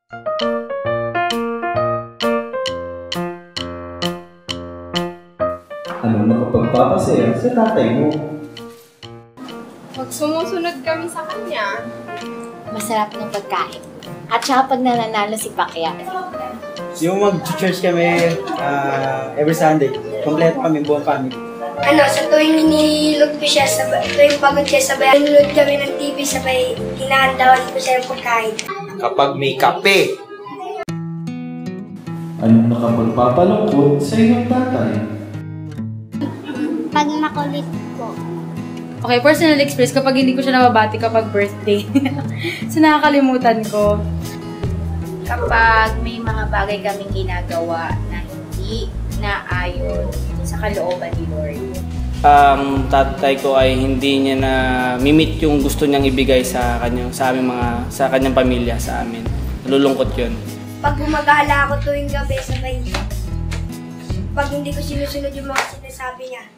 Anong nakapagpapasaya sa tatay mo? Pag sumusunod kami sa kanya. Masarap ng pagkain. At saka pag nananalo si Pacquiao. Yung mag-church kami every Sunday, kompleto kami buong family. Sa tuwing hinihilog ko siya, tuwing pagod siya, sabay nanonood kami ng TV, sabay hinahandawan ko siya ng pagkain. Kapag may kape. Anong nakapagpapalungkot sa iyong tatay? Pag makulit ko. Okay, personal experience kapag hindi ko siya nababati kapag birthday. So nakakalimutan ko. Kapag may mga bagay kaming ginagawa na hindi naayon sa kalooban ni Lord. Ang tatay ko ay hindi niya na mimit yung gusto niyang ibigay sa kanyang pamilya, sa amin. Nalulungkot 'yun. Pag gumagala ako tuwing gabi, sabay pag hindi ko sinusunod yung mga sinasabi niya.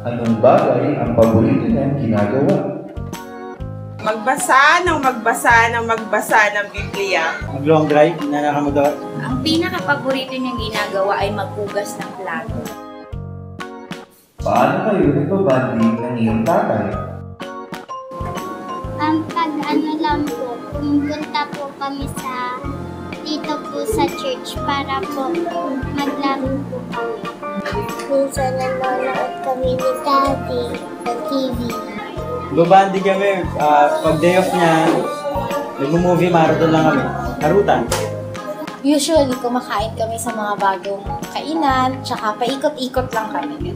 Anong bagay ang paborito niyang ginagawa? Magbasa ng Biblia. Mag-long drive na nakamotor. Ang pinaka-paborito niyang ginagawa ay maghugas ng plato. Paano kayo nagbabanding ng iyong tatay? Pag lang po, pumunta po kami dito po sa church para po maglaro po kami. Minsan nanonood kami ni Daddy sa TV. Babandi kami, pag day off niya, nag-movie marathon lang kami. Harutan. Usually, kumakain kami sa mga bagong kainan, tsaka paikot-ikot lang kami.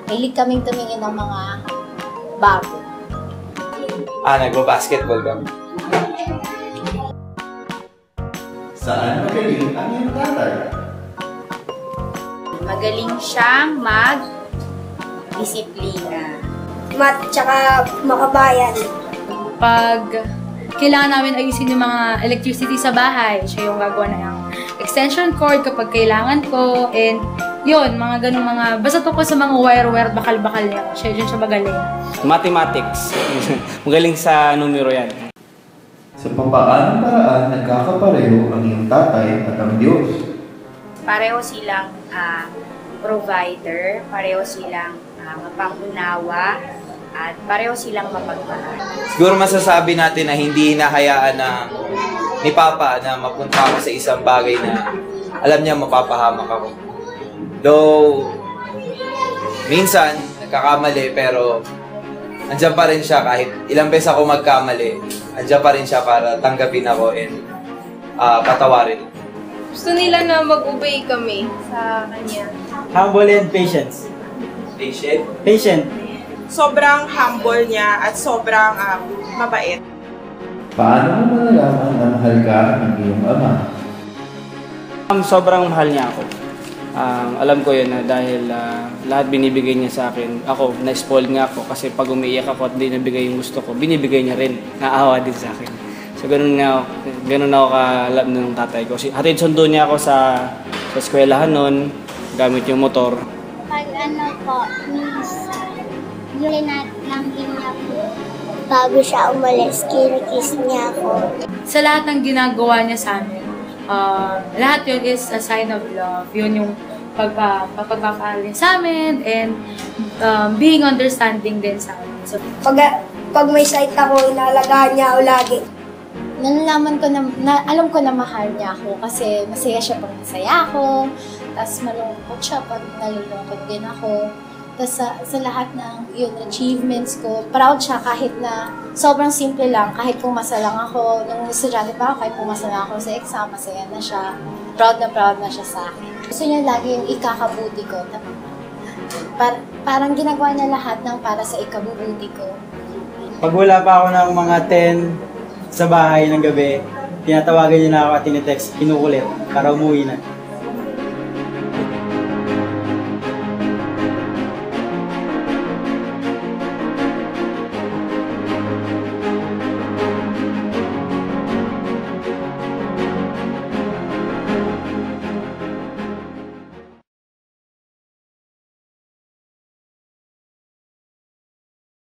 Hilig kaming tumingin ng mga bago. Nagba-basketball kami. Saan magaling ang iyong tatay? Magaling siyang mag-disiplina. Mat, tsaka makabayan. Pag kailangan namin ayusin yung mga electricity sa bahay, siya yung gagawa na yung extension cord kapag kailangan ko, and yun, mga ganung basta tungkol sa mga wire-wire, bakal-bakal niya. Siya magaling. Mathematics. Magaling sa numero yan. Sa papaanong paraan nagkakapareho ang iyong tatay at ang Diyos? Pareho silang provider, pareho silang mapangunawa, at pareho silang mapagmahal. Siguro masasabi natin na hindi hinahayaan ni Papa na mapunta ako sa isang bagay na alam niya mapapahamak ako. Though, minsan, nagkakamali, pero andyan pa rin siya kahit ilang beses ako magkamali. Andyan pa rin siya para tanggapin ako and patawarin. Gusto nila na mag-obey kami sa kanya. Humble and patience. Patient? Patient. Sobrang humble niya at sobrang mabait. Paano mo malalaman na mahal ka ng iyong ama? Sobrang mahal niya ako. Alam ko yun na dahil lahat binibigay niya sa akin. Ako, na-spoiled nga ako kasi pag umiiyak ako at di nabigay yung gusto ko, binibigay niya rin. Naawa din sa akin. So ganun ako ka-love ng tatay ko. Hatid sundo niya ako sa eskwelahan nun, gamit yung motor. Pag po, minsan, yung lang din niya po. Bago siya umalis, kinikiss niya ako. Sa lahat ng ginagawa niya sa amin, lahat yun is a sign of love. Yun yung pagpapakahal niya sa amin and being understanding din sa amin. So, Pag may sight ako, inaalagaan niya ako lagi. Nalalaman ko alam ko na mahal niya ako kasi masaya siya pag masaya ako. Tapos malungkot siya pag nalulungkot din ako. Tapos sa lahat ng achievements ko, proud siya kahit na sobrang simple lang. Kahit pumasa lang ako, nung estudyante pa ako, kahit pumasa lang ako sa exam, masaya na siya. Proud na siya sa akin. Gusto niya lagi yung ikakabuti ko. Parang ginagawa niya lahat ng para sa ikabubuti ko. Pag wala pa ako ng mga 10 sa bahay ng gabi, tinatawagan niya na ako at tinetext, kinukulit para umuwi na.